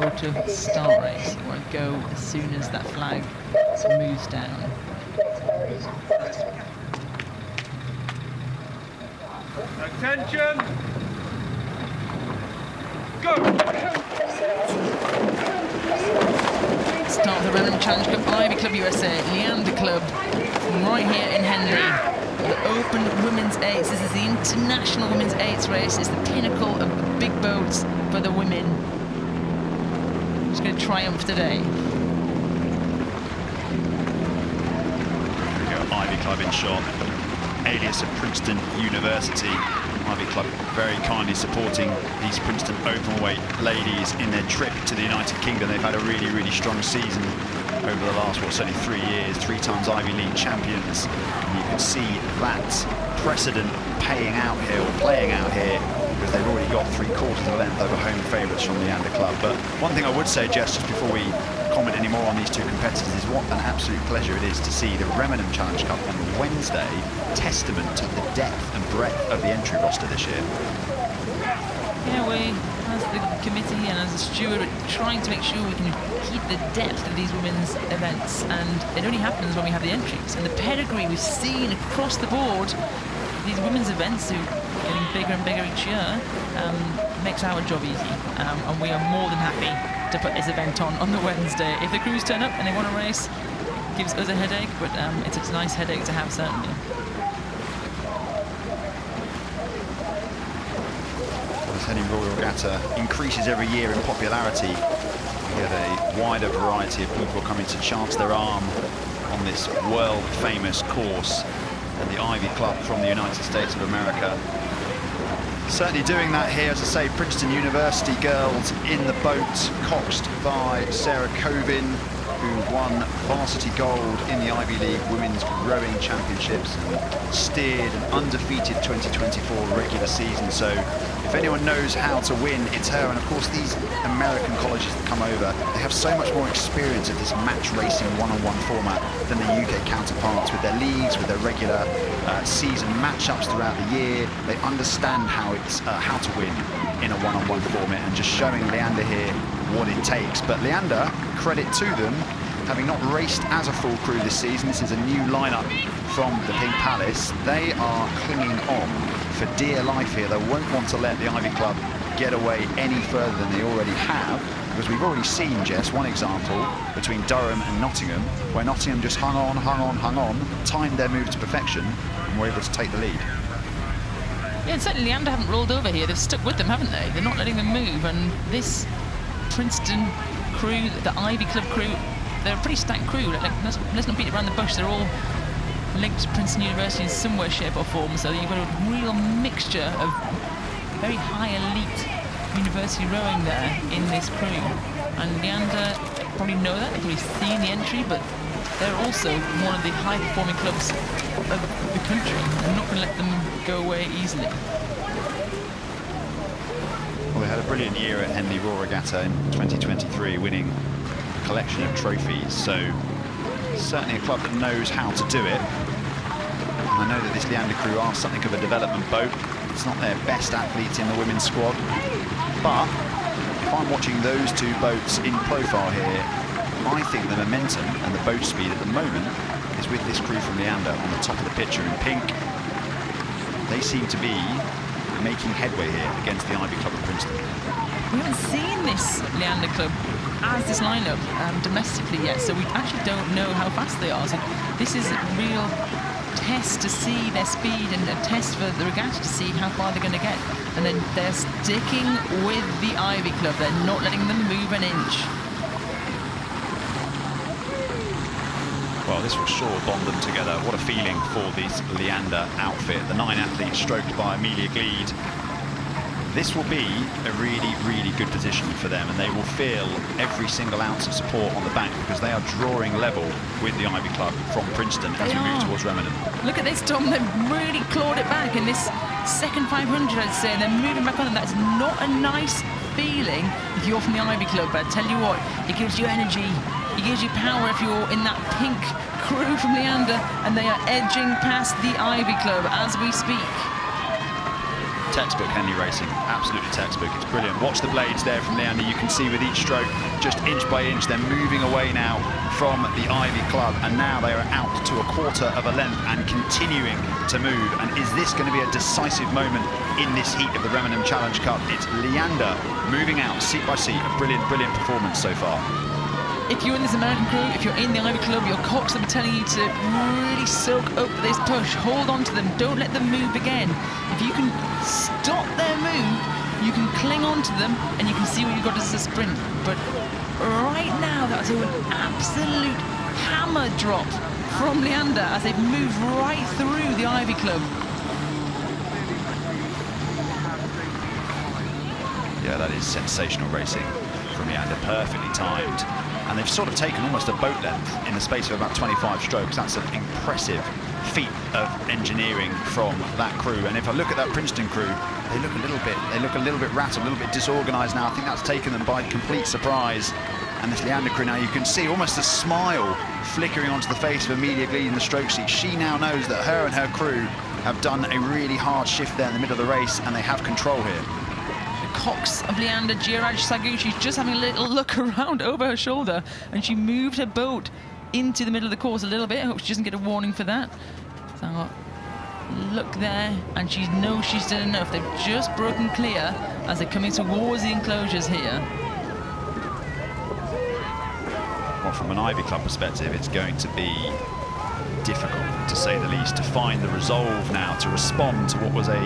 motor start race. You want to go as soon as that flag moves down. Attention! Go! Start of the Remenham Challenge Cup, Ivy Club USA, Leander Club, right here in Henley. The Open Women's Eights. This is the International Women's Eights race. It's the pinnacle of the big boats for the women. Who's going to triumph today? There we go, Ivy Club in shot. Alias of Princeton University. Ivy Club very kindly supporting these Princeton openweight ladies in their trip to the United Kingdom. They've had a really, really strong season over the last, well, certainly 3 years, 3 times Ivy League champions. And you can see that precedent paying out here, or playing out here, because they've already got 3/4 of a length over home favourites from Leander Club. But one thing I would say, Jess, just before we comment any more on these two competitors, is what an absolute pleasure it is to see the Remenham Challenge Cup on Wednesday, testament to the depth and breadth of the entry roster this year. Yeah, we, as the committee and as a steward, we're trying to make sure we can keep the depth of these women's events, and it only happens when we have the entries. And the pedigree we've seen across the board, these women's events who are getting bigger and bigger each year, makes our job easy. And we are more than happy to put this event on the Wednesday. If the crews turn up and they want to race, it gives us a headache, but it's a nice headache to have, certainly. Henley Royal Regatta increases every year in popularity. We get a wider variety of people coming to chance their arm on this world-famous course. And the Ivy Club from the United States of America certainly doing that here. As I say, Princeton University girls in the boat, coxed by Sarah Covin, who won varsity gold in the Ivy League Women's Rowing Championships and steered an undefeated 2024 regular season. So if anyone knows how to win, it's her. And of course, these American colleges that come over, they have so much more experience of this match racing one-on-one format than the UK counterparts, with their leagues, with their regular season matchups throughout the year. They understand how to win in a one-on-one format, and just showing Leander here what it takes. But Leander, credit to them, having not raced as a full crew this season. This is a new lineup from the Pink Palace. They are clinging on for dear life here. They won't want to let the Ivy Club get away any further than they already have, because we've already seen, Jess, one example between Durham and Nottingham, where Nottingham just hung on, timed their move to perfection, and were able to take the lead. Yeah, and certainly Leander haven't rolled over here. They've stuck with them, haven't they? They're not letting them move. And this Princeton crew, the Ivy Club crew, they're a pretty stacked crew. Let's not beat it around the bush. They're all linked to Princeton University in some way, shape or form. So you've got a real mixture of very high elite university rowing there in this crew. And Leander probably know that. They've probably seen the entry, but they're also one of the high-performing clubs of the country. I'm not going to let them go away easily. Well, they had a brilliant year at Henley Royal Regatta in 2023, winning a collection of trophies. So certainly a club that knows how to do it. And I know that this Leander crew are something of a development boat. It's not their best athletes in the women's squad. But if I'm watching those two boats in profile here, I think the momentum and the boat speed at the moment is with this crew from Leander on the top of the picture in pink. They seem to be making headway here against the Ivy Club of Princeton. We haven't seen this Leander Club as this lineup domestically yet, so we actually don't know how fast they are. So this is a real test to see their speed, and a test for the regatta to see how far they're going to get. And then they're sticking with the Ivy Club. They're not letting them move an inch. Well, this will sure bond them together. What a feeling for this Leander outfit. The 9 athletes stroked by Amelia Gleed. This will be a really, really good position for them, and they will feel every single ounce of support on the bank, because they are drawing level with the Ivy Club from Princeton as we move towards Remenham. Look at this, Tom. They've really clawed it back in this second 500, I'd say. They're moving back on them. That's not a nice feeling if you're from the Ivy Club, but I tell you what, it gives you energy. It gives you power if you're in that pink crew from Leander, and they are edging past the Ivy Club as we speak. Textbook Henley racing, absolutely textbook. It's brilliant. Watch the blades there from Leander. You can see with each stroke, just inch by inch, they're moving away now from the Ivy Club, and now they are out to a quarter of a length and continuing to move. And is this going to be a decisive moment in this heat of the Remenham Challenge Cup? It's Leander moving out seat by seat. A brilliant, brilliant performance so far. If you're in this American crew, if you're in the Ivy Club, your cox will be telling you to really soak up this push. Hold on to them. Don't let them move again. If you can stop their move, you can cling on to them and you can see what you've got as a sprint. But right now, that's an absolute hammer drop from Leander as they've moved right through the Ivy Club. Yeah, that is sensational racing from Leander, perfectly timed. And they've sort of taken almost a boat length in the space of about 25 strokes. That's an impressive feat of engineering from that crew. And if I look at that Princeton crew, they look a little bit rattled, a little bit disorganized now. I think that's taken them by complete surprise. And this Leander crew now, you can see almost a smile flickering onto the face of Amelia Glee in the stroke seat. She now knows that her and her crew have done a really hard shift there in the middle of the race, and they have control here. Cox of Leander, Jiraj Saguchi's just having a little look around over her shoulder, and she moved her boat into the middle of the course a little bit. I hope she doesn't get a warning for that. So look there, and she knows she's done enough. They've just broken clear as they're coming towards the enclosures here. Well, from an Ivy Club perspective, it's going to be difficult, to say the least, to find the resolve now to respond to what was a,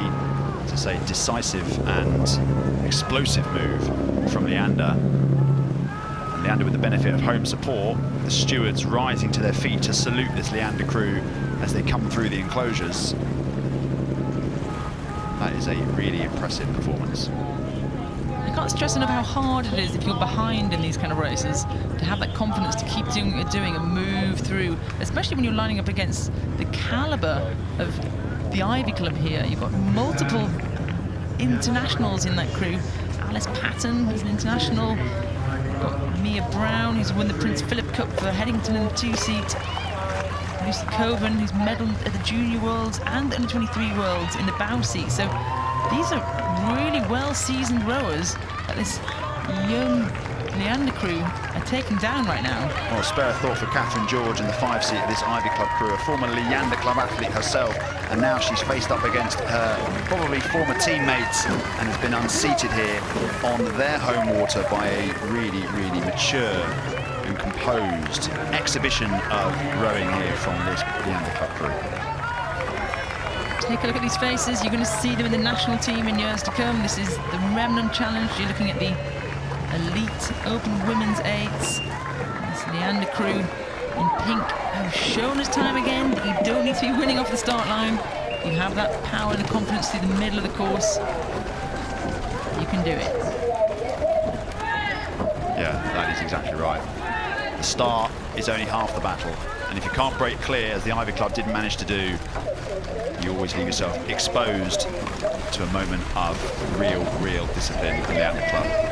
to say, decisive and explosive move from Leander. And Leander with the benefit of home support, the stewards rising to their feet to salute this Leander crew as they come through the enclosures. That is a really impressive performance. I can't stress enough how hard it is if you're behind in these kind of races to have that confidence to keep doing what you're doing and move through, especially when you're lining up against the caliber of the Ivy Club here. You've got multiple internationals in that crew. Alice Patton is an international. You've got Mia Brown, who's won the Prince Philip Cup for Headington in the 2-seat. Lucy Coven, who's medalled at the Junior Worlds and the Under-23 Worlds in the bow seat. So these are really well-seasoned rowers that this young Leander crew are taken down right now. Well, spare a thought for Catherine George in the 5-seat of this Ivy Club crew, a former Leander Club athlete herself, and now she's faced up against her probably former teammates and has been unseated here on their home water by a really, really mature and composed exhibition of rowing here from this Leander Club crew. Take a look at these faces. You're going to see them in the national team in years to come. This is the Remenham Challenge. You're looking at the Elite Open Women's Eights. This Leander crew in pink have shown us time again that you don't need to be winning off the start line. You have that power and the confidence through the middle of the course. You can do it. Yeah, that is exactly right. The start is only half the battle, and if you can't break clear, as the Ivy Club didn't manage to do, you always leave yourself exposed to a moment of real discipline from the Leander Club.